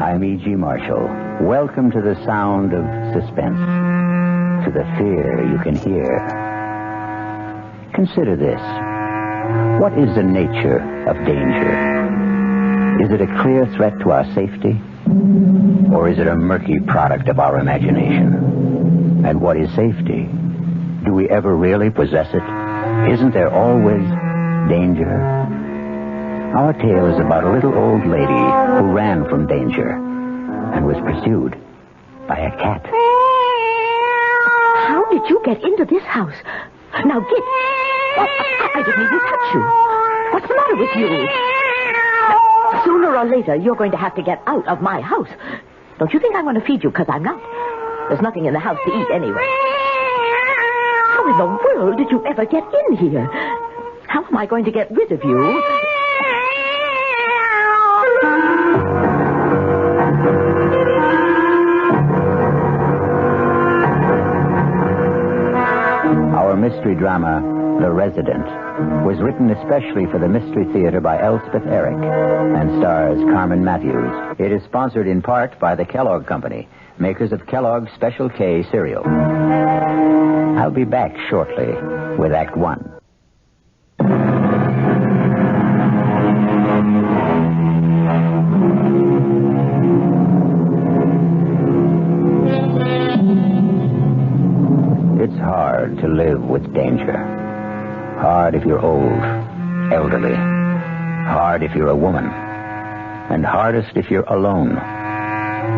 I'm E.G. Marshall. Welcome to the sound of suspense, to the fear you can hear. Consider this. What is the nature of danger? Is it a clear threat to our safety? Or is it a murky product of our imagination? And what is safety? Do we ever really possess it? Isn't there always danger? Our tale is about a little old lady who ran from danger and was pursued by a cat. How did you get into this house? Now get... I didn't even touch you. What's the matter with you? Sooner or later, you're going to have to get out of my house. Don't you think I'm going to feed you? Because I'm not. There's nothing in the house to eat anyway. How in the world did you ever get in here? How am I going to get rid of you? Our mystery drama, The Resident, was written especially for the Mystery Theater by Elspeth Eric and stars Carmen Matthews. It is sponsored in part by the Kellogg Company, makers of Kellogg's Special K cereal. I'll be back shortly with Act One. It's hard to live with danger. Hard if you're old, elderly. Hard if you're a woman. And hardest if you're alone.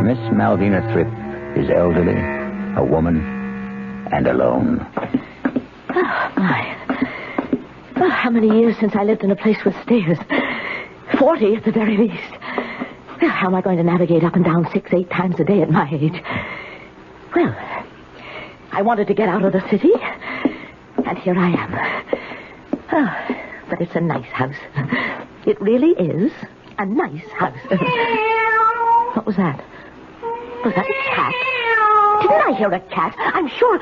Miss Malvina Thripp is elderly, a woman, and alone. Oh, my. Oh, how many years since I lived in a place with stairs? 40 at the very least. Well, how am I going to navigate up and down 6-8 times a day at my age? Well, I wanted to get out of the city, and here I am. Oh, but it's a nice house. It really is a nice house. What was that? Was that a cat? Didn't I hear a cat? I'm sure...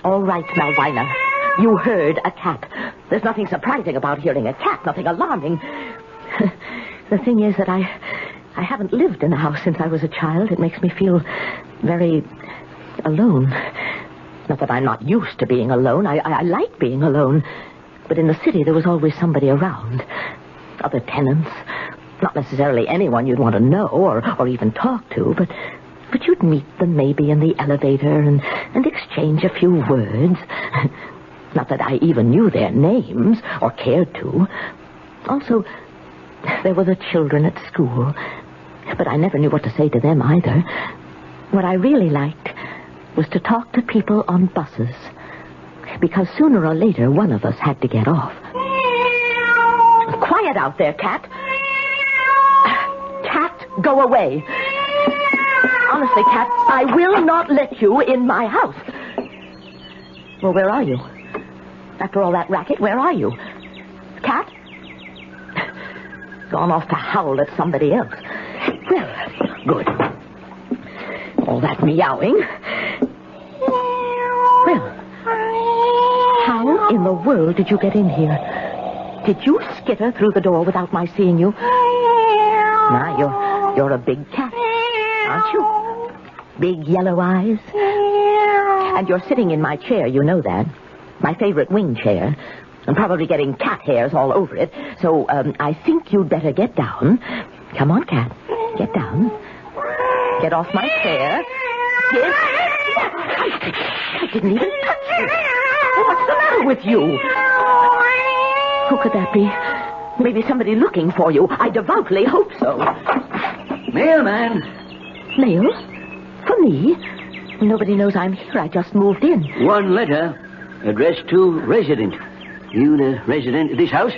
All right, Malvina. You heard a cat. There's nothing surprising about hearing a cat, nothing alarming. The thing is that I haven't lived in a house since I was a child. It makes me feel very alone. Not that I'm not used to being alone. I like being alone. But in the city, there was always somebody around. Other tenants. Not necessarily anyone you'd want to know or even talk to, but you'd meet them maybe in the elevator and exchange a few words. Not that I even knew their names or cared to. Also, there were the children at school. But I never knew what to say to them either. What I really liked was to talk to people on buses. Because sooner or later, one of us had to get off. Quiet out there, Cat. Cat, go away. Honestly, Cat, I will not let you in my house. Well, where are you? After all that racket, where are you? Cat? Gone off to howl at somebody else. Well, good. All that meowing. Well, how in the world did you get in here? Did you skitter through the door without my seeing you? Now, you're a big cat, aren't you? Big yellow eyes. And you're sitting in my chair, you know that. My favorite wing chair. I'm probably getting cat hairs all over it. So, I think you'd better get down. Come on, Cat. Get down. Get off my chair. Get... I didn't even touch you. What's the matter with you? Who could that be? Maybe somebody looking for you. I devoutly hope so. Mailman. Mail? For me? Nobody knows I'm here. I just moved in. One letter addressed to resident. You the resident of this house?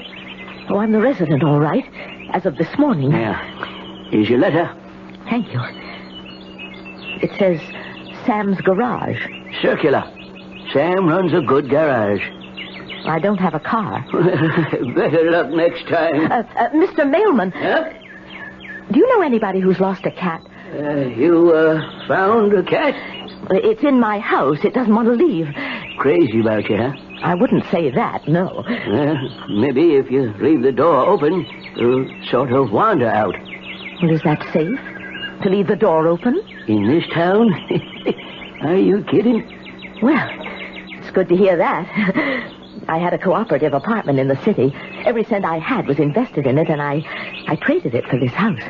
Oh, I'm the resident, all right. As of this morning. Yeah. Here's your letter. Thank you. It says Sam's Garage. Circular. Sam runs a good garage. I don't have a car. Better luck next time. Mr. Mailman. Huh? Do you know anybody who's lost a cat? You found a cat? It's in my house. It doesn't want to leave. Crazy about you, huh? I wouldn't say that, no. Maybe if you leave the door open, it'll sort of wander out. Well, is that safe? To leave the door open? In this town? Are you kidding? Well, it's good to hear that. I had a cooperative apartment in the city. Every cent I had was invested in it, and I traded it for this house.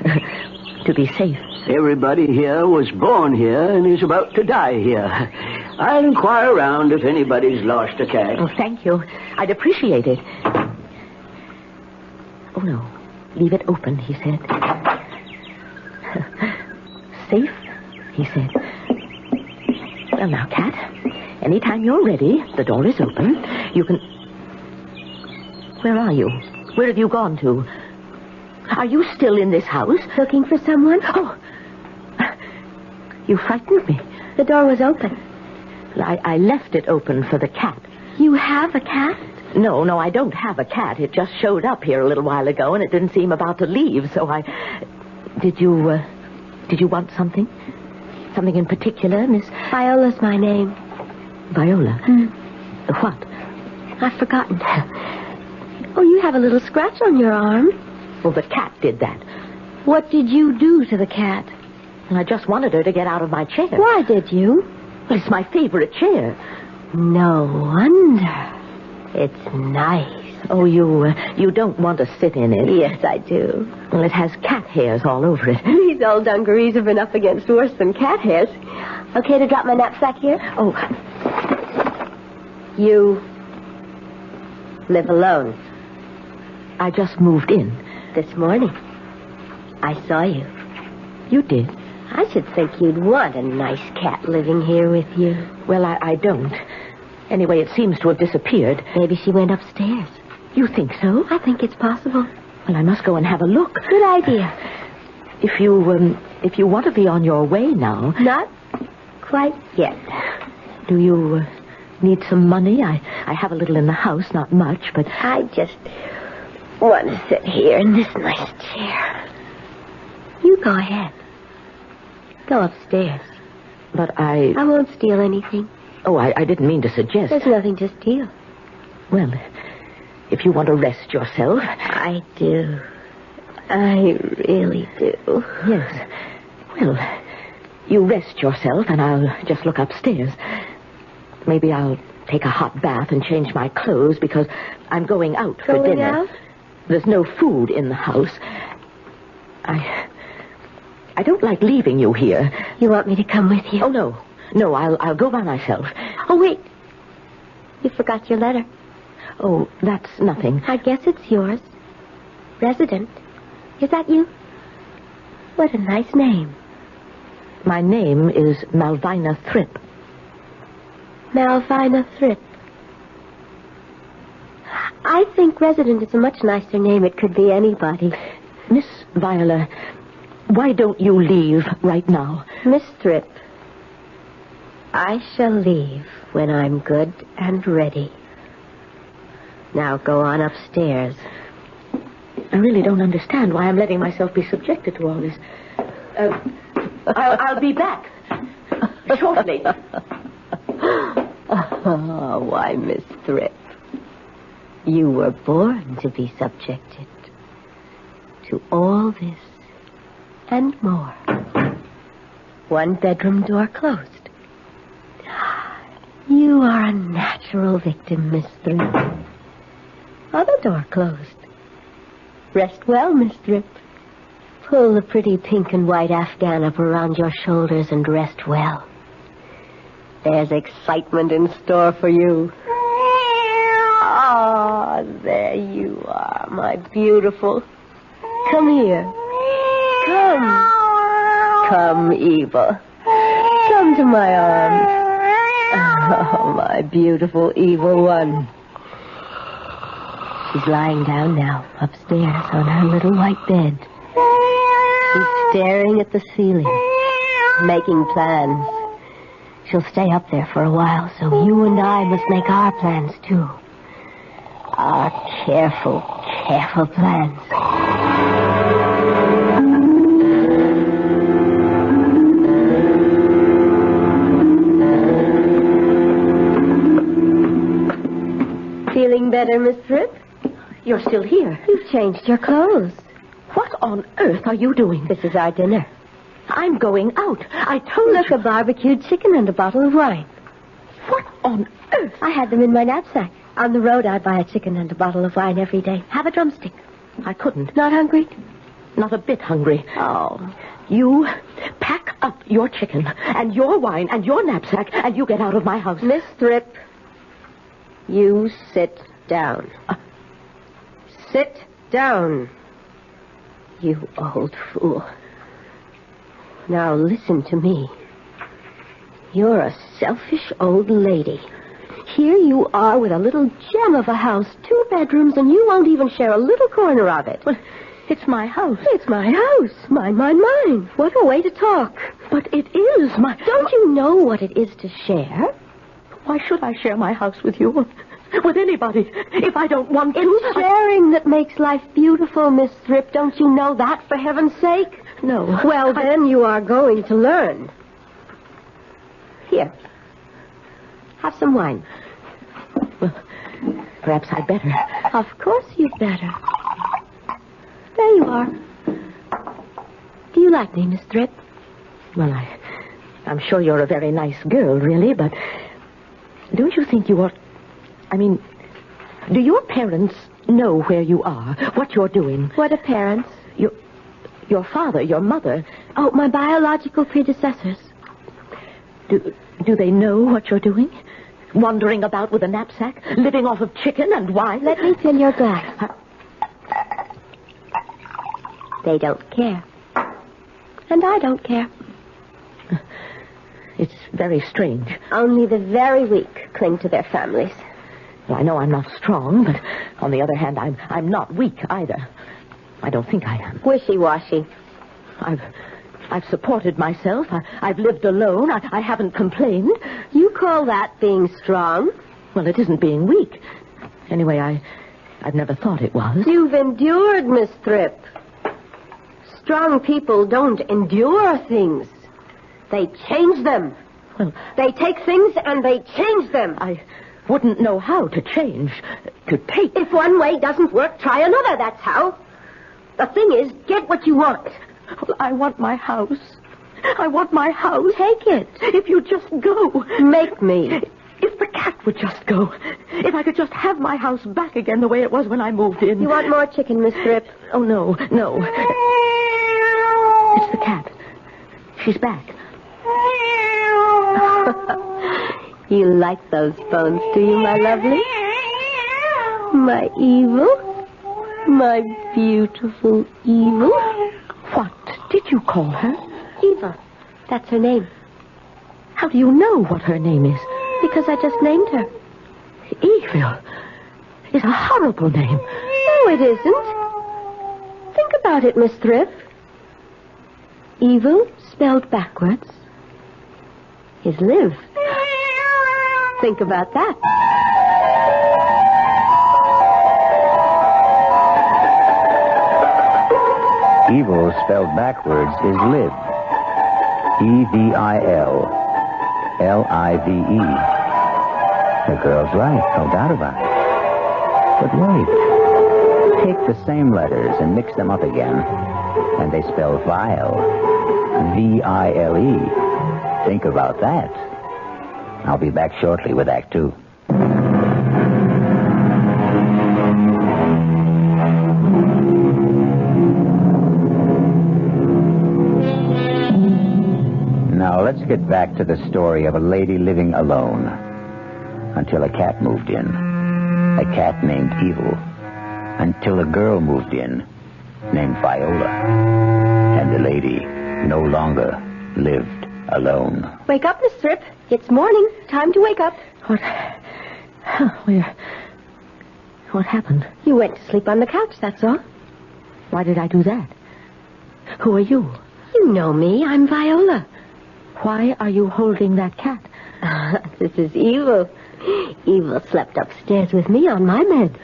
To be safe. Everybody here was born here and is about to die here. I'll inquire around if anybody's lost a cat. Oh, thank you. I'd appreciate it. Oh, no. Leave it open, he said. Safe, he said. Well, now, Cat, anytime you're ready, the door is open. You can... Where are you? Where have you gone to? Are you still in this house? Looking for someone? Oh, you frightened me. The door was open. I left it open for the cat. You have a cat? No, I don't have a cat. It just showed up here a little while ago, and it didn't seem about to leave, so I... Did you want something? Something in particular, Miss... Viola's my name. Viola? What? I've forgotten. Oh, you have a little scratch on your arm. Well, the cat did that. What did you do to the cat? I just wanted her to get out of my chair. Why did you? Well, it's my favorite chair. No wonder. It's nice. Oh, you don't want to sit in it? Yes, I do. Well, it has cat hairs all over it. These old dungarees have been up against worse than cat hairs. Okay to drop my knapsack here? Oh. You live alone? I just moved in. This morning. I saw you. You did? I should think you'd want a nice cat living here with you. Well, I don't. Anyway, it seems to have disappeared. Maybe she went upstairs. You think so? I think it's possible. Well, I must go and have a look. Good idea. If you want to be on your way now... Not quite yet. Do you need some money? I have a little in the house, not much, but... I just want to sit here in this nice chair. You go ahead. Go upstairs. But I won't steal anything. Oh, I didn't mean to suggest... There's nothing to steal. Well, if you want to rest yourself... I do. I really do. Yes. Well, you rest yourself, and I'll just look upstairs. Maybe I'll take a hot bath and change my clothes, because I'm going out for dinner. Going out? There's no food in the house. I don't like leaving you here. You want me to come with you? Oh, no. No, I'll go by myself. Oh, wait. You forgot your letter. Oh, that's nothing. I guess it's yours. Resident. Is that you? What a nice name. My name is Malvina Thrip. Malvina Thrip. I think Resident is a much nicer name. It could be anybody. Miss Viola, why don't you leave right now? Miss Thrip, I shall leave when I'm good and ready. Now go on upstairs. I really don't understand why I'm letting myself be subjected to all this. I'll be back shortly. Oh, why, Miss Thrip, you were born to be subjected to all this and more. One bedroom door closed. You are a natural victim, Miss Thrip. Other door closed. Rest well, Miss Thrip. Pull the pretty pink and white afghan up around your shoulders and rest well. There's excitement in store for you. Oh, there you are, my beautiful. Come here. Come, Eva. Come to my arms. Oh, my beautiful evil one. She's lying down now, upstairs on her little white bed. She's staring at the ceiling, making plans. She'll stay up there for a while, so you and I must make our plans, too. Our careful plans. Feeling better, Miss Thrip? You're still here. You've changed your clothes. What on earth are you doing? This is our dinner. I'm going out. I told Look, you. a barbecued chicken and a bottle of wine. What on earth? I had them in my knapsack. On the road, I'd buy a chicken and a bottle of wine every day. Have a drumstick. I couldn't. Not hungry? Not a bit hungry. Oh. You pack up your chicken and your wine and your knapsack and you get out of my house. Miss Thrip, you sit down. Sit down, you old fool. Now listen to me. You're a selfish old lady. Here you are with a little gem of a house, 2 bedrooms, and you won't even share a little corner of it. Well, it's my house. It's my house. Mine, mine, mine. What a way to talk. But it is my... Don't you know what it is to share? Why should I share my house with you? With anybody? If I don't want to... It's sharing that makes life beautiful, Miss Thrip. Don't you know that, for heaven's sake? No. Well, then you are going to learn. Here. Have some wine. Well, perhaps I'd better. Of course you'd better. There you are. Do you like me, Miss Thrip? Well, I'm sure you're a very nice girl, really, but don't you think you ought... I mean, do your parents know where you are, what you're doing? What are parents? Your father, your mother. Oh, my biological predecessors. Do they know what you're doing? Wandering about with a knapsack, living off of chicken and wine? Let me fill your glass. They don't care. And I don't care. It's very strange. Only the very weak cling to their families. Well, I know I'm not strong, but on the other hand, I'm not weak either. I don't think I am. Wishy-washy. I've supported myself. I've lived alone. I haven't complained. You call that being strong? Well, it isn't being weak. Anyway, I've never thought it was. You've endured, Miss Thrip. Strong people don't endure things. They change them. Well, they take things and they change them. I wouldn't know how to change. To take. If one way doesn't work, try another, that's how. The thing is, get what you want. Well, I want my house. I want my house. Take it. If you just go. Make me. If the cat would just go. If I could just have my house back again the way it was when I moved in. You want more chicken, Miss Thrip? Oh, no. It's the cat. She's back. You like those bones, do you, my lovely? My evil? My beautiful evil? What did you call her? Eva. That's her name. How do you know what her name is? Because I just named her. Evil is a horrible name. No, it isn't. Think about it, Miss Thrip. Evil, spelled backwards, is live. Think about that. Evil spelled backwards is live. E-V-I-L. L-I-V-E. The girl's right, no doubt about it. But wait. Take the same letters and mix them up again, and they spell vile. V-I-L-E. Think about that. I'll be back shortly with Act 2. Now, let's get back to the story of a lady living alone until a cat moved in. A cat named Evil. Until a girl moved in named Viola. And the lady no longer lived alone. Wake up, Miss Thrip. It's morning. Time to wake up. What happened? You went to sleep on the couch, that's all. Why did I do that? Who are you? You know me. I'm Viola. Why are you holding that cat? This is Evil. Evil slept upstairs with me on my bed.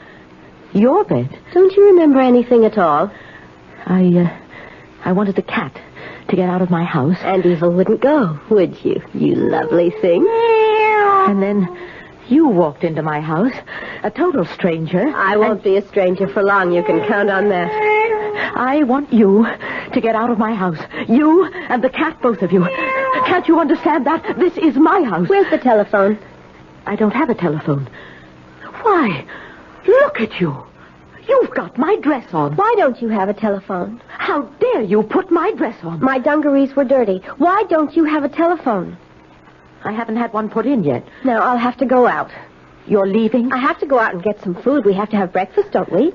Your bed? Don't you remember anything at all? I wanted the cat to get out of my house. And Evil wouldn't go, would you? You lovely thing. And then you walked into my house, a total stranger. I won't be a stranger for long, you can count on that. I want you to get out of my house. You and the cat, both of you. Can't you understand that? This is my house. Where's the telephone? I don't have a telephone. Why? Look at you. You've got my dress on. Why don't you have a telephone? How dare you put my dress on? My dungarees were dirty. Why don't you have a telephone? I haven't had one put in yet. Now, I'll have to go out. You're leaving? I have to go out and get some food. We have to have breakfast, don't we?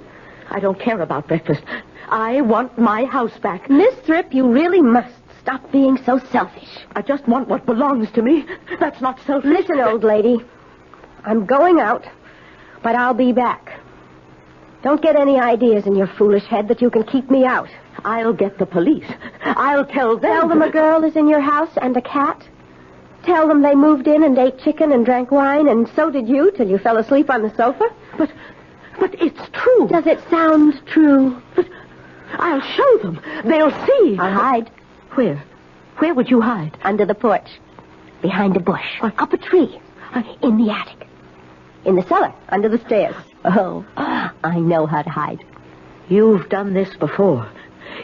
I don't care about breakfast. I want my house back. Miss Thrip, you really must stop being so selfish. I just want what belongs to me. That's not selfish. Listen, old lady. I'm going out, but I'll be back. Don't get any ideas in your foolish head that you can keep me out. I'll get the police. I'll tell them. Tell them a girl is in your house and a cat. Tell them they moved in and ate chicken and drank wine, and so did you till you fell asleep on the sofa. But it's true. Does it sound true? But I'll show them. They'll see. I'll hide. Where? Where would you hide? Under the porch. Behind a bush. What? Up a tree. In the attic. In the cellar. Under the stairs. Oh, I know how to hide. You've done this before.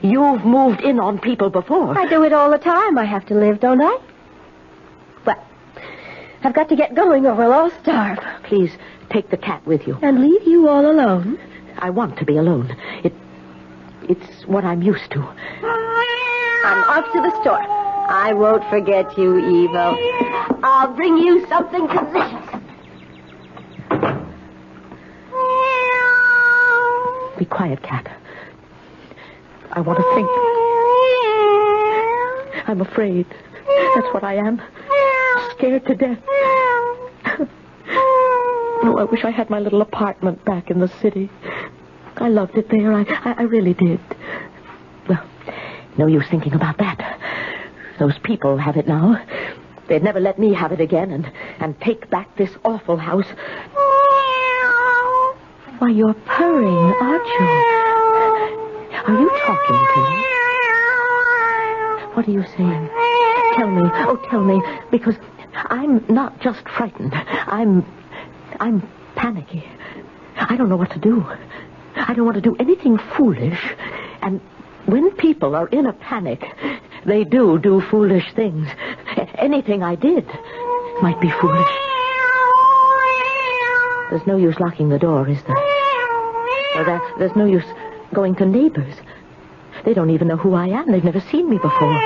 You've moved in on people before. I do it all the time. I have to live, don't I? Well, I've got to get going or we'll all starve. Please, take the cat with you. And leave you all alone? I want to be alone. It's what I'm used to. I'm off to the store. I won't forget you, Evo. I'll bring you something delicious. Be quiet, cat. I want to think. I'm afraid. That's what I am. Scared to death. Oh, I wish I had my little apartment back in the city. I loved it there. I really did. Well, no use thinking about that. Those people have it now. They'd never let me have it again and take back this awful house. Why, you're purring, aren't you? Are you talking to me? What are you saying? Tell me. Oh, tell me. Because I'm not just frightened. I'm panicky. I don't know what to do. I don't want to do anything foolish. And when people are in a panic, they do foolish things. Anything I did might be foolish. There's no use locking the door, is there? Or there's no use going to neighbors. They don't even know who I am. They've never seen me before.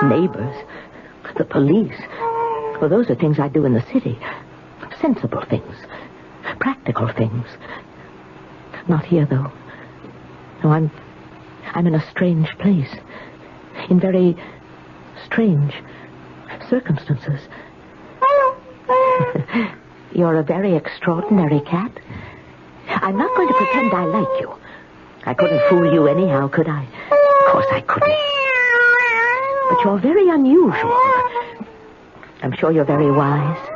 Neighbors. The police. Well, those are things I do in the city. Sensible things. Practical things. Not here, though. No, I'm in a strange place. In very strange circumstances. You're a very extraordinary cat. I'm not going to pretend I like you. I couldn't fool you anyhow, could I? Of course I couldn't. But you're very unusual. I'm sure you're very wise,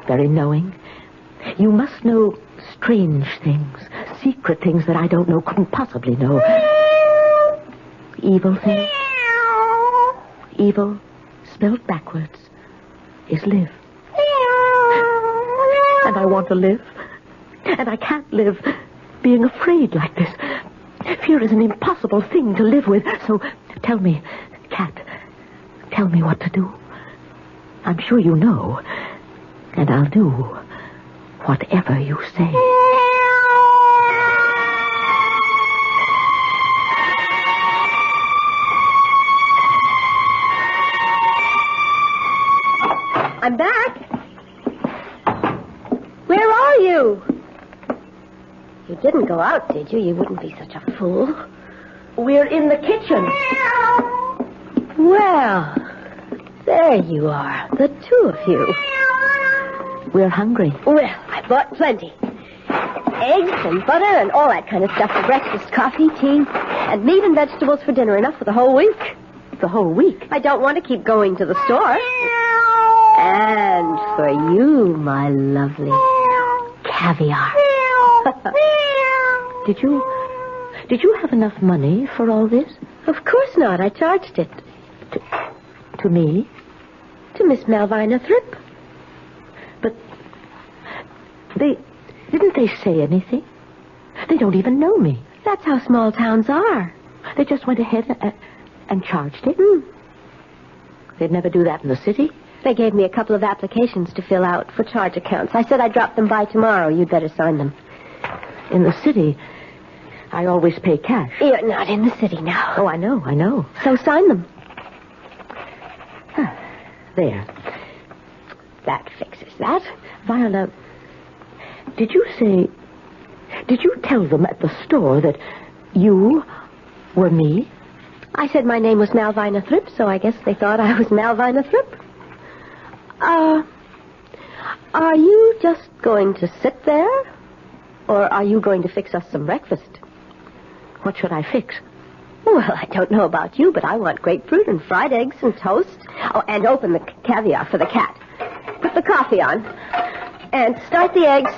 very knowing. You must know strange things, secret things that I don't know, couldn't possibly know. Evil things. Evil, spelled backwards, is live. And I want to live. And I can't live being afraid like this. Fear is an impossible thing to live with. So tell me, cat, tell me what to do. I'm sure you know. And I'll do whatever you say. I'm back. Where are you? You didn't go out, did you? You wouldn't be such a fool. We're in the kitchen. Well, there you are, the two of you. We're hungry. Well, I bought plenty. Eggs and butter and all that kind of stuff for breakfast, coffee, tea, and meat and vegetables for dinner. Enough for the whole week. The whole week? I don't want to keep going to the store. And for you, my lovely, caviar. Did you have enough money for all this? Of course not. I charged it. To me? To Miss Malvina Thrip. But didn't they say anything? They don't even know me. That's how small towns are. They just went ahead and charged it? They'd never do that in the city? They gave me a couple of applications to fill out for charge accounts. I said I'd drop them by tomorrow. You'd better sign them. In the city, I always pay cash. You're not in the city now. Oh, I know. So sign them. There. That fixes that. Viola, did you tell them at the store that you were me? I said my name was Malvina Thrip, so I guess they thought I was Malvina Thrip. Are you just going to sit there? Or are you going to fix us some breakfast? What should I fix? Well, I don't know about you, but I want grapefruit and fried eggs and toast. Oh, and open the caviar for the cat. Put the coffee on. And start the eggs.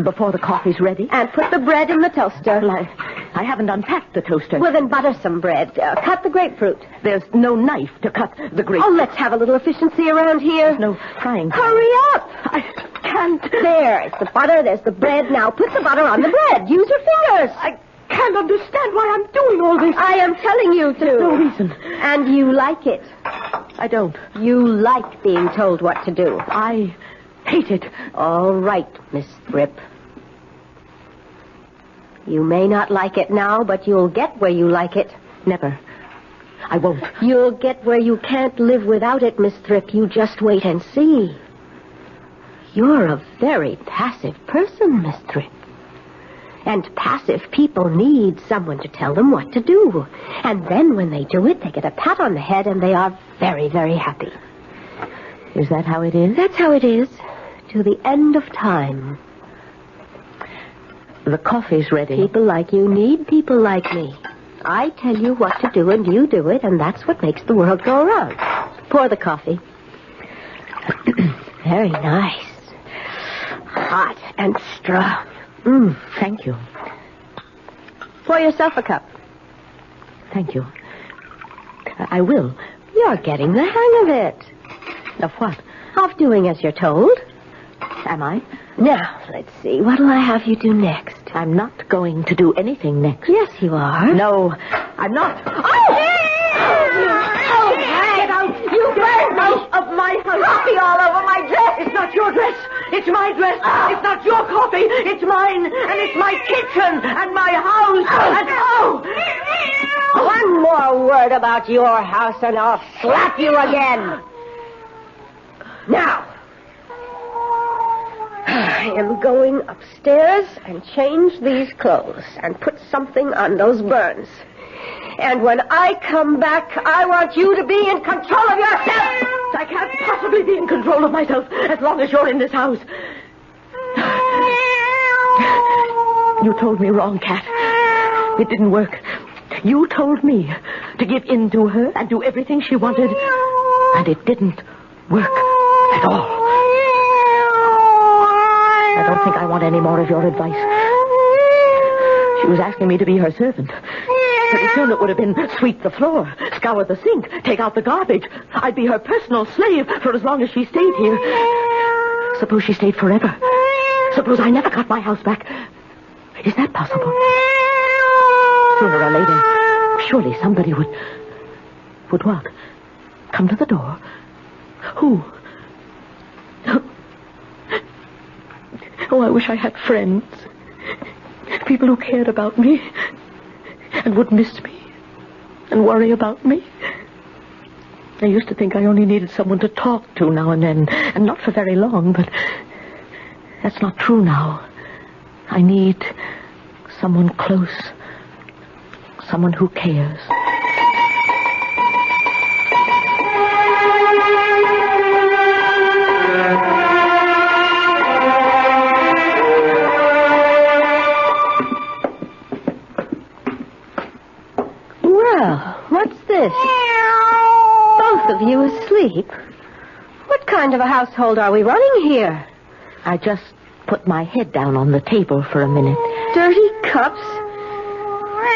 Before the coffee's ready? And put the bread in the toaster. Well, I haven't unpacked the toaster. Well, then butter some bread. Cut the grapefruit. There's no knife to cut the grapefruit. Oh, let's have a little efficiency around here. There's no frying pan. Hurry up! I can't. There's the butter. There's the bread. Now put the butter on the bread. Use your fingers. I can't understand why I'm doing all this. I am telling you to. There's no reason. And you like it. I don't. You like being told what to do. I hate it. All right, Miss Thrip. You may not like it now, but you'll get where you like it. Never. I won't. You'll get where you can't live without it, Miss Thrip. You just wait and see. You're a very passive person, Miss Thrip. And passive people need someone to tell them what to do. And then when they do it, they get a pat on the head and they are very, very happy. Is that how it is? That's how it is. To the end of time. The coffee's ready. People like you need people like me. I tell you what to do and you do it, and that's what makes the world go around. Pour the coffee. Very nice. Hot and strong. Thank you. Pour yourself a cup. Thank you. I will. You're getting the hang of it. Of what? Of doing as you're told. Am I? Now, let's see. What'll I have you do next? I'm not going to do anything next. Yes, you are. No, I'm not. Oh! Get out! You get out of my house! Coffee all over my dress! It's not your dress! It's my dress! It's not your coffee! It's mine! And it's my kitchen! And my house! And One more word about your house and I'll slap you again! Now, I am going upstairs and change these clothes and put something on those burns. And when I come back, I want you to be in control of yourself. I can't possibly be in control of myself as long as you're in this house. You told me wrong, Cat. It didn't work. You told me to give in to her and do everything she wanted. And it didn't work at all. I don't think I want any more of your advice. She was asking me to be her servant. Pretty soon it would have been sweep the floor, scour the sink, take out the garbage. I'd be her personal slave for as long as she stayed here. Suppose she stayed forever. Suppose I never got my house back. Is that possible? Sooner or later, surely somebody would what? Come to the door? Who? Oh, I wish I had friends. People who cared about me and would miss me and worry about me. I used to think I only needed someone to talk to now and then, and not for very long, but that's not true now. I need someone close, someone who cares. What's this? Both of you asleep? What kind of a household are we running here? I just put my head down on the table for a minute. Dirty cups?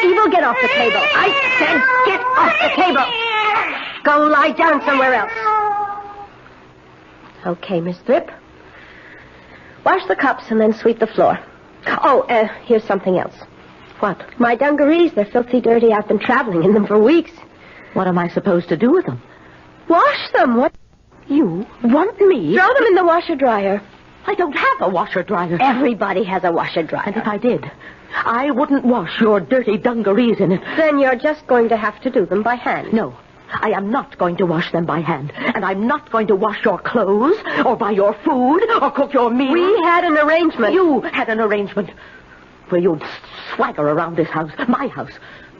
Evil, get off the table. I said get off the table. Go lie down somewhere else. Okay, Miss Thrip. Wash the cups and then sweep the floor. Oh, here's something else. What? My dungarees. They're filthy dirty. I've been traveling in them for weeks. What am I supposed to do with them? Wash them. What? You want me? Throw them in the washer-dryer. I don't have a washer-dryer. Everybody has a washer-dryer. And if I did, I wouldn't wash your dirty dungarees in it. Then you're just going to have to do them by hand. No, I am not going to wash them by hand. And I'm not going to wash your clothes, or buy your food, or cook your meals. We had an arrangement. You had an arrangement where you'd swagger around this house, my house,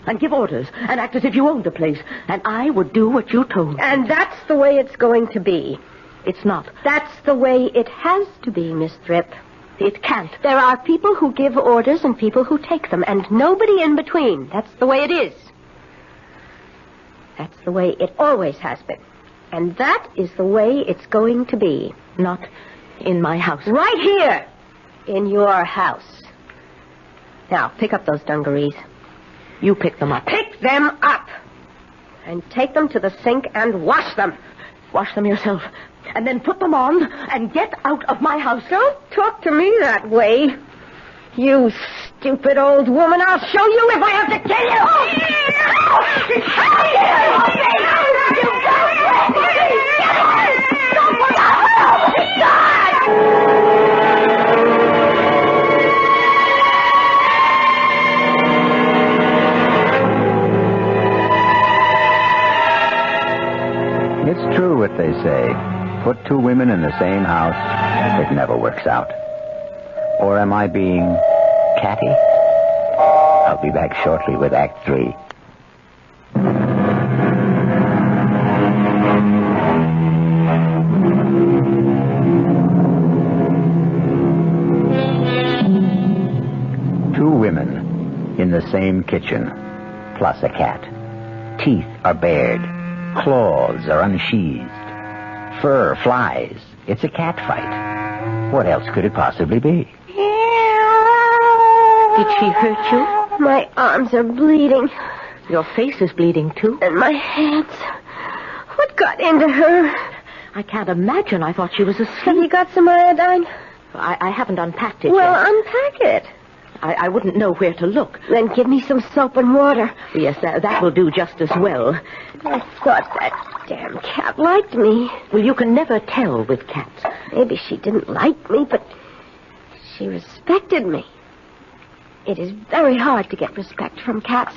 and give orders, and act as if you owned the place. And I would do what you told me. And that's the way it's going to be. It's not. That's the way it has to be, Miss Thrip. It can't. There are people who give orders and people who take them, and nobody in between. That's the way it is. That's the way it always has been. And that is the way it's going to be. Not in my house. Right here. In your house. Now, pick up those dungarees. You pick them up. Pick them up. And take them to the sink and wash them. Wash them yourself. And then put them on and get out of my house. Don't talk to me that way. You stupid old woman. I'll show you if I have to kill you. It's true what they say. Put two women in the same house, it never works out. Or am I being catty? I'll be back shortly with Act 3. Two women in the same kitchen, plus a cat. Teeth are bared, claws are unsheathed. Fur flies. It's a cat fight. What else could it possibly be? Did she hurt you? My arms are bleeding. Your face is bleeding, too. And my hands. What got into her? I can't imagine. I thought she was asleep. Have you got some iodine? I haven't unpacked it well, yet. Unpack it. I wouldn't know where to look. Then give me some soap and water. Yes, that will do just as well. I thought that damn cat liked me. Well, you can never tell with cats. Maybe she didn't like me, but she respected me. It is very hard to get respect from cats.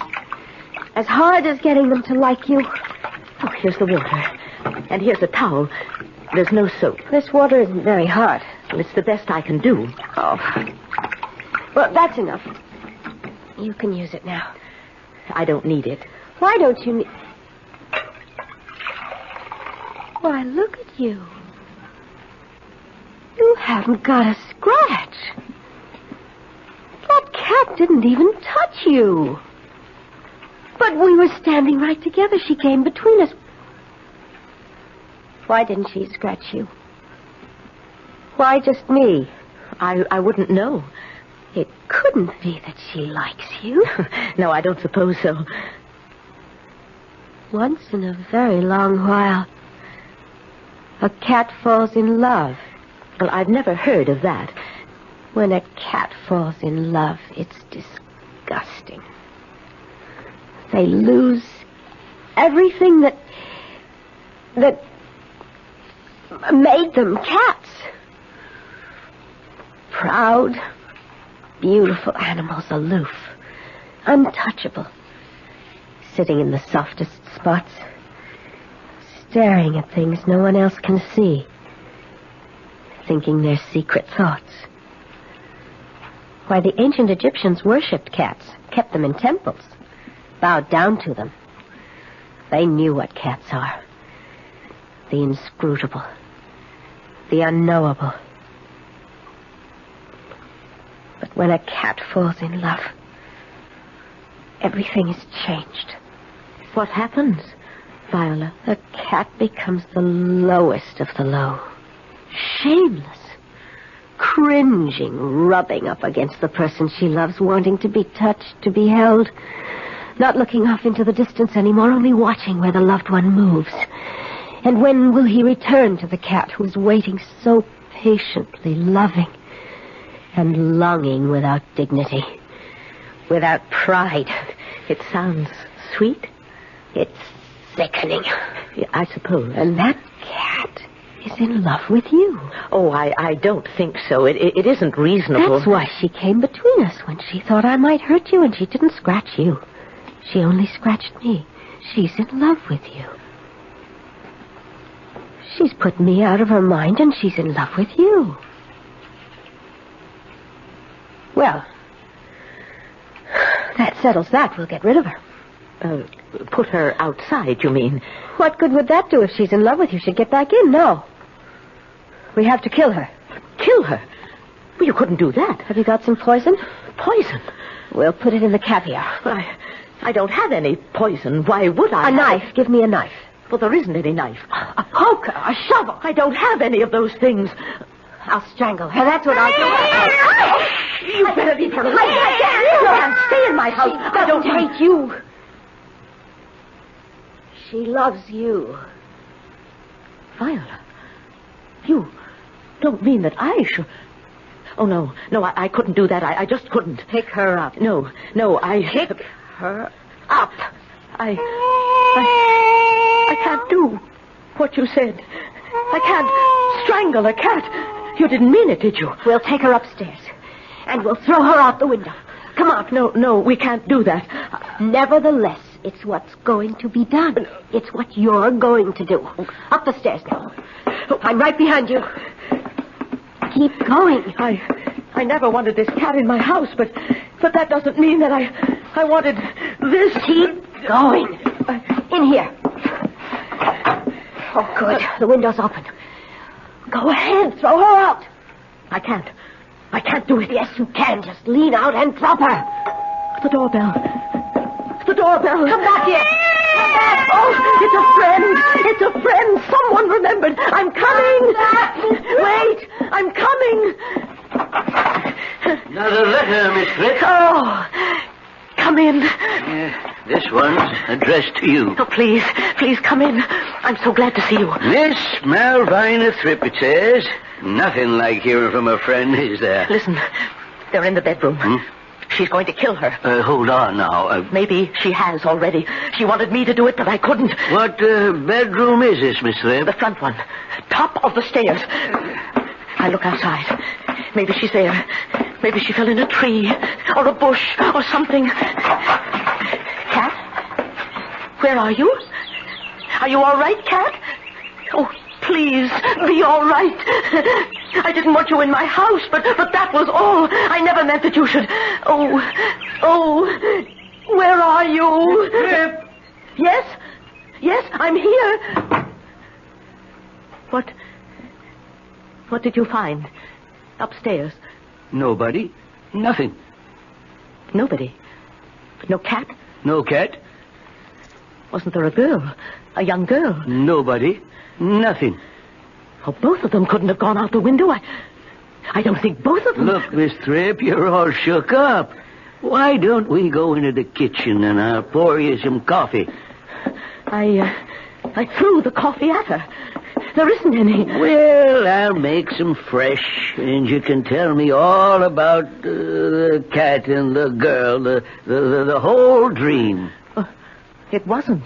As hard as getting them to like you. Oh, here's the water. And here's a towel. There's no soap. This water isn't very hot. Well, it's the best I can do. Oh. Well, that's enough. You can use it now. I don't need it. Why don't you need... Why, look at you. You haven't got a scratch. That cat didn't even touch you. But we were standing right together. She came between us. Why didn't she scratch you? Why just me? I wouldn't know. It couldn't be that she likes you. No, I don't suppose so. Once in a very long while, a cat falls in love. Well, I've never heard of that. When a cat falls in love, it's disgusting. They lose everything that made them cats. Proud, beautiful animals, aloof, untouchable, sitting in the softest spots, staring at things no one else can see, thinking their secret thoughts. Why, the ancient Egyptians worshipped cats, kept them in temples, bowed down to them. They knew what cats are. The inscrutable, the unknowable. But when a cat falls in love, everything is changed. What happens, Viola? The cat becomes the lowest of the low. Shameless. Cringing, rubbing up against the person she loves, wanting to be touched, to be held. Not looking off into the distance anymore, only watching where the loved one moves. And when will he return to the cat who is waiting so patiently, loving and longing without dignity? without pride. It sounds sweet. It's sickening. Yeah, I suppose. And that cat is in love with you. Oh, I don't think so. It isn't reasonable. That's why she came between us when she thought I might hurt you, and she didn't scratch you. She only scratched me. She's in love with you. She's put me out of her mind, and she's in love with you. Well, that settles that. We'll get rid of her. Put her outside, you mean? What good would that do if she's in love with you? She'd get back in. No. We have to kill her. Kill her? Well, you couldn't do that. Have you got some poison? Poison? We'll put it in the caviar. Well, I don't have any poison. Why would I? A knife. Give me a knife. Well, there isn't any knife. A poker, a shovel. I don't have any of those things. I'll strangle her. That's what I'll do. You better leave her alone. I can't stay in my house. I don't hate you. She loves you. Viola, you don't mean that I should... Oh, no, I couldn't do that. I just couldn't. Pick her up. No, I... Pick her up. I can't do what you said. I can't strangle a cat. You didn't mean it, did you? We'll take her upstairs, and we'll throw her out the window. Come on. No, we can't do that. Nevertheless, it's what's going to be done. It's what you're going to do. Up the stairs now. I'm right behind you. Keep going. I never wanted this cat in my house, but that doesn't mean that I wanted this. Keep going. In here. Oh, good. The window's open. Go ahead. Throw her out. I can't do it. Yes, you can. Just lean out and drop her. The doorbell. Come back here. Come back. Oh, it's a friend. Someone remembered. I'm coming. Wait, I'm coming. Another letter, Miss Frick. Oh, come in. This one's addressed to you. Oh, please come in. I'm so glad to see you. Miss Malvina Thripp, it says. Nothing like hearing from a friend, is there? Listen, they're in the bedroom. She's going to kill her. Hold on now. Maybe she has already. She wanted me to do it, but I couldn't. What bedroom is this, Miss Thripp? The front one. Top of the stairs. I look outside. Maybe she's there. Maybe she fell in a tree or a bush or something. Cat? Where are you? Are you all right, Cat? Oh, please, be all right. I didn't want you in my house, but that was all. I never meant that you should... Oh, where are you? Thripp. Yes, I'm here. What did you find? Upstairs? Nobody. Nothing. Nobody? No cat? No cat. Wasn't there a girl? A young girl? Nobody. Nothing. Oh, both of them couldn't have gone out the window. I don't think both of them... Look, Miss Thripp, you're all shook up. Why don't we go into the kitchen and I'll pour you some coffee? I threw the coffee at her. There isn't any. Well, I'll make some fresh, and you can tell me all about the cat and the girl, the whole dream. It wasn't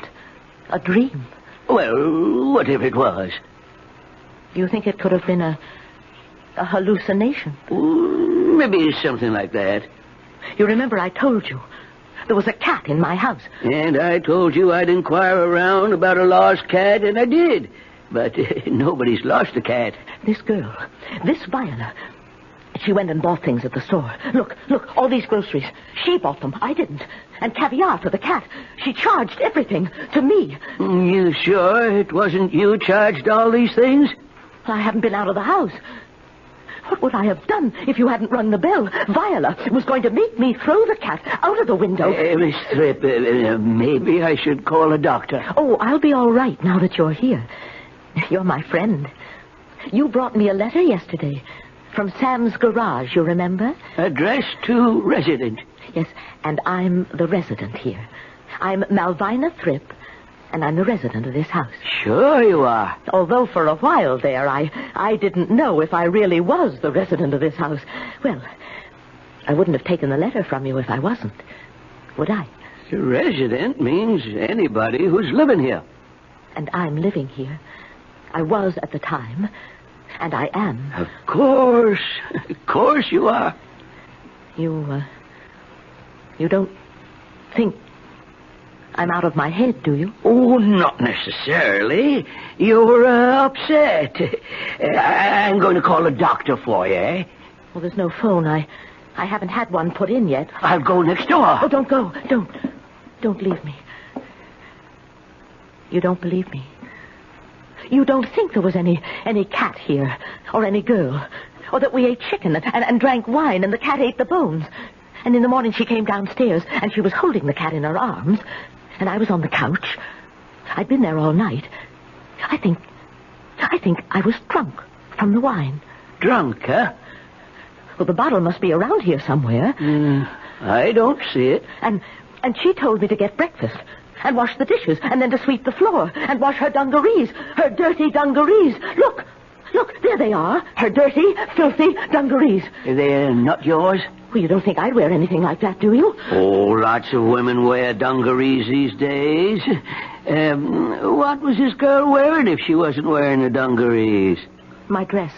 a dream. Well, what if it was? You think it could have been a hallucination? Maybe something like that. You remember I told you there was a cat in my house. And I told you I'd inquire around about a lost cat, and I did. But nobody's lost a cat. This girl, this Viola, she went and bought things at the store. Look, all these groceries. She bought them. I didn't. And caviar for the cat. She charged everything to me. You sure it wasn't you charged all these things? I haven't been out of the house. What would I have done if you hadn't rung the bell? Viola was going to make me throw the cat out of the window. Miss Thripp, maybe I should call a doctor. Oh, I'll be all right now that you're here. You're my friend. You brought me a letter yesterday from Sam's garage, you remember? Addressed to resident. Yes, and I'm the resident here. I'm Malvina Thripp, and I'm the resident of this house. Sure you are. Although for a while there, I didn't know if I really was the resident of this house. Well, I wouldn't have taken the letter from you if I wasn't, would I? Resident means anybody who's living here. And I'm living here. I was at the time, and I am. Of course you are. You don't think I'm out of my head, do you? Oh, not necessarily. You're upset. I'm going to call a doctor for you, eh? Well, there's no phone. I haven't had one put in yet. I'll go next door. Oh, don't go. Don't leave me. You don't believe me. You don't think there was any cat here, or any girl, or that we ate chicken and drank wine and the cat ate the bones. And in the morning she came downstairs and she was holding the cat in her arms, and I was on the couch. I'd been there all night. I think I was drunk from the wine. Drunk, huh? Well, the bottle must be around here somewhere. I don't see it. And she told me to get breakfast and wash the dishes and then to sweep the floor and wash her dungarees, her dirty dungarees. Look, there they are, her dirty, filthy dungarees. They're not yours? Well, you don't think I'd wear anything like that, do you? Oh, lots of women wear dungarees these days. What was this girl wearing if she wasn't wearing the dungarees? My dress.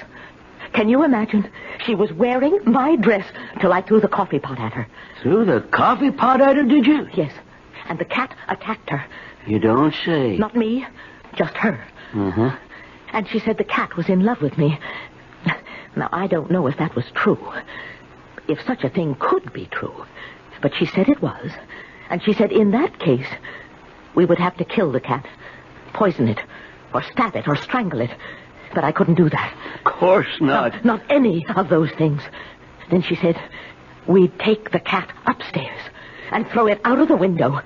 Can you imagine? She was wearing my dress till I threw the coffee pot at her. Threw the coffee pot at her, did you? Yes. And the cat attacked her. You don't say. Not me, just her. Mm-hmm. And she said the cat was in love with me. Now, I don't know if that was true. If such a thing could be true. But she said it was. And she said in that case, we would have to kill the cat, poison it, or stab it, or strangle it. But I couldn't do that. Of course not. Not any of those things. Then she said, we'd take the cat upstairs and throw it out of the window.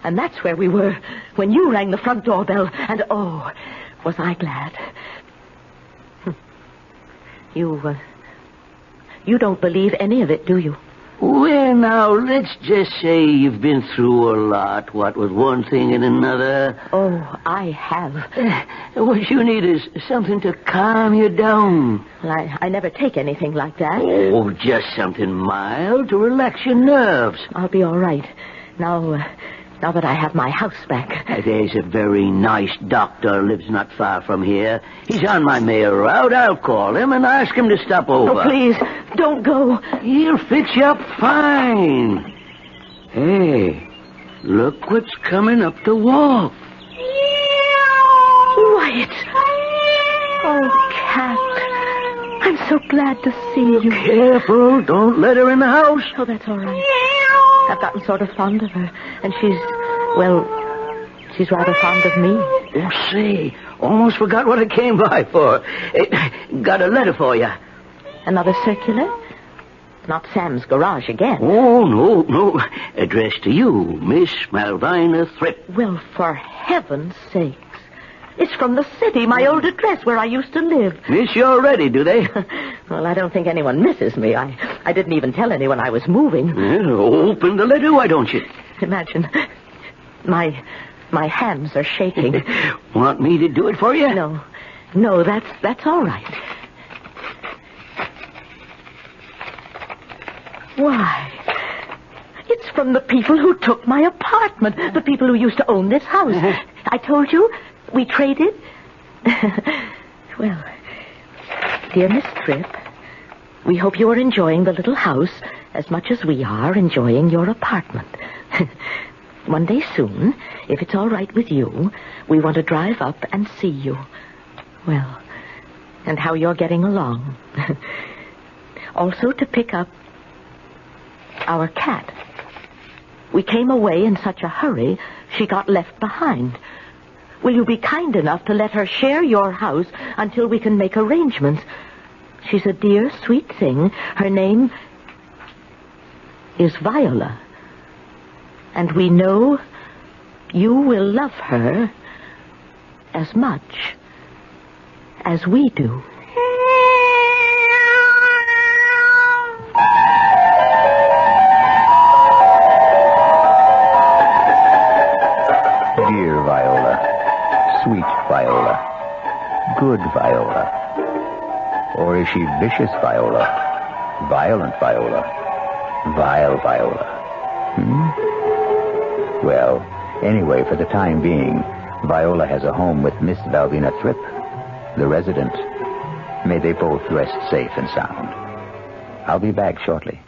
And that's where we were when you rang the front doorbell. And, oh, was I glad. You don't believe any of it, do you? Well, now, let's just say you've been through a lot, what with one thing and another. Oh, I have. What you need is something to calm you down. Well, I never take anything like that. Oh, just something mild to relax your nerves. I'll be all right. Now that I have my house back. There's a very nice doctor lives not far from here. He's on my mail route. I'll call him and ask him to stop over. Oh, please, don't go. He'll fix you up fine. Hey, look what's coming up the walk. Wyatt. Oh, cat. I'm so glad to see you. Careful, don't let her in the house. Oh, that's all right. I've gotten sort of fond of her, and she's rather fond of me. Oh, say, almost forgot what I came by for. Got a letter for you. Another circular? Not Sam's garage again. Oh, no. Addressed to you, Miss Malvina Thripp. Well, for heaven's sakes. It's from the city, my old address where I used to live. Miss you already, do they? Well, I don't think anyone misses me. I didn't even tell anyone I was moving. Well, open the letter, why don't you? Imagine. My hands are shaking. Want me to do it for you? No, that's all right. Why, it's from the people who took my apartment, the people who used to own this house. I told you, we traded. Well, dear Miss Tripp, we hope you are enjoying the little house as much as we are enjoying your apartment. One day soon, if it's all right with you, we want to drive up and see you. Well, and how you're getting along. Also to pick up our cat. We came away in such a hurry, she got left behind. Will you be kind enough to let her share your house until we can make arrangements? She's a dear, sweet thing. Her name is Viola. And we know you will love her as much as we do. Dear Viola, sweet Viola, good Viola. Or is she vicious Viola, violent Viola, Vile Viola. Well, anyway, for the time being, Viola has a home with Miss Valvina Thripp, the resident. May they both rest safe and sound. I'll be back shortly.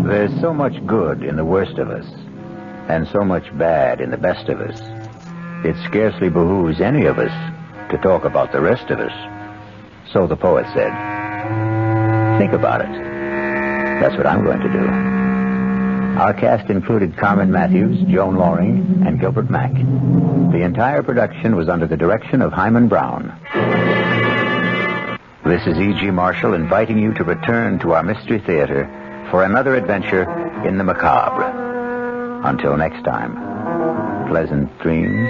There's so much good in the worst of us, and so much bad in the best of us. It scarcely behooves any of us to talk about the rest of us. So the poet said. Think about it. That's what I'm going to do. Our cast included Carmen Matthews, Joan Loring, and Gilbert Mack. The entire production was under the direction of Himan Brown. This is E.G. Marshall inviting you to return to our Mystery Theater for another adventure in the macabre. Until next time, pleasant dreams